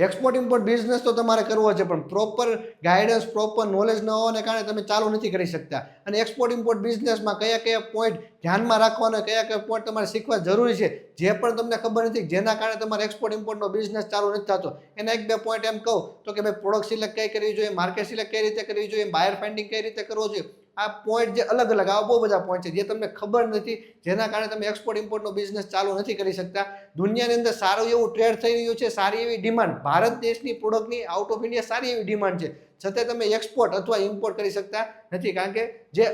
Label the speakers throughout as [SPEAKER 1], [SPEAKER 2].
[SPEAKER 1] Export import business તો તમારે કરવો છે, પણ પ્રોપર ગાઈડન્સ, પ્રોપર નોલેજ ન હોવાને કારણે તમે ચાલુ નથી કરી શકતા. અને એક્સપોર્ટ ઇમ્પોર્ટ બિઝનેસમાં કયા કયા પોઈન્ટ ધ્યાનમાં રાખવાના, કયા કયા પોઈન્ટ તમારે શીખવા જરૂરી છે, જે પણ તમને ખબર નથી, જેના કારણે તમારે એક્સપોર્ટ ઇમ્પોર્ટનો બિઝનેસ ચાલુ નથી થતો, એના એક બે પોઈન્ટ એમ કહું તો કે ભાઈ પ્રોડક્ટ સિલેક્ટ કઈ કરવી જોઈએ, માર્કેટ સિલેક્ટ કઈ રીતે કરવી જોઈએ, બાયર ફાઇન્ડિંગ કઈ રીતે કરવો જોઈએ. આ પોઈન્ટ જે અલગ અલગ, આ બહુ બધા પોઈન્ટ છે જે તમને ખબર નથી, જેના કારણે તમે એક્સપોર્ટ ઇમ્પોર્ટનો બિઝનેસ ચાલુ નથી કરી શકતા. દુનિયાની અંદર સારું એવું ટ્રેડ થઈ રહ્યું છે, સારી એવી ડિમાન્ડ, ભારત દેશની પ્રોડક્ટની આઉટ ઓફ ઇન્ડિયા સારી એવી ડિમાન્ડ છે, છતાં તમે એક્સપોર્ટ અથવા ઇમ્પોર્ટ કરી શકતા નથી, કારણ કે જે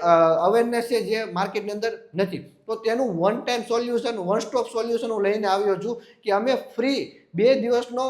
[SPEAKER 1] અવેરનેસ છે જે માર્કેટની અંદર નથી. તો તેનું one time solution, one stop solution હું લઈને આવ્યો છું કે અમે ફ્રી 2 દિવસનો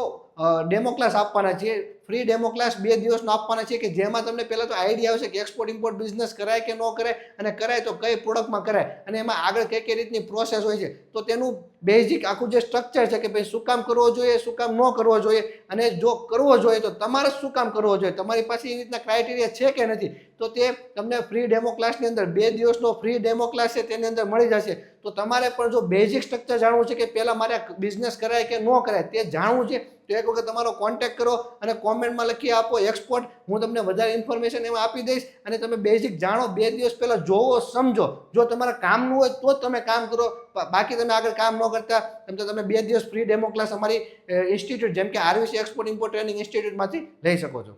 [SPEAKER 1] ડેમો ક્લાસ આપવાના છીએ. ફ્રી ડેમો ક્લાસ 2 દિવસનો આપવાના છે કે જેમાં તમને પહેલાં તો આઈડિયા આવશે કે એક્સપોર્ટ ઇમ્પોર્ટ બિઝનેસ કરાય કે ન કરાય, અને કરાય તો કઈ પ્રોડક્ટમાં કરાય, અને એમાં આગળ કઈ કઈ રીતની પ્રોસેસ હોય છે. તો તેનું બેઝિક આખું જે સ્ટ્રક્ચર છે કે ભાઈ શું કામ કરવો જોઈએ, શું કામ ન કરવો જોઈએ, અને જો કરવો જોઈએ તો તમારે શું કામ કરવો જોઈએ, તમારી પાસે એ રીતના ક્રાઇટેરિયા છે કે નથી, તો તે તમને ફ્રી ડેમો ક્લાસની અંદર 2 દિવસનો ફ્રી ડેમો ક્લાસ છે તેની અંદર મળી જશે. તો તમારે પણ જો બેઝિક સ્ટ્રક્ચર જાણવું છે કે પહેલાં મારે બિઝનેસ કરાય કે ન કરાય તે જાણવું છે, તો એક વખત તમારો કોન્ટેક્ટ કરો અને કોમેન્ટમાં લખી આપો એક્સપોર્ટ, હું તમને વધારે ઇન્ફોર્મેશન એમાં આપી દઈશ, અને તમે બેઝિક જાણો, 2 દિવસ પહેલાં જોવો, સમજો. જો તમારા કામનું હોય તો જ તમે કામ કરો, બાકી તમે આગળ કામ ન કરતા તમે 2 દિવસ ફ્રી ડેમો ક્લાસ અમારી ઇન્સ્ટિટ્યૂટ જેમ કે આરવીસી એક્સપોર્ટ ઇમ્પોર્ટ ટ્રેનિંગ ઇન્સ્ટિટ્યૂટમાંથી લઈ શકો છો.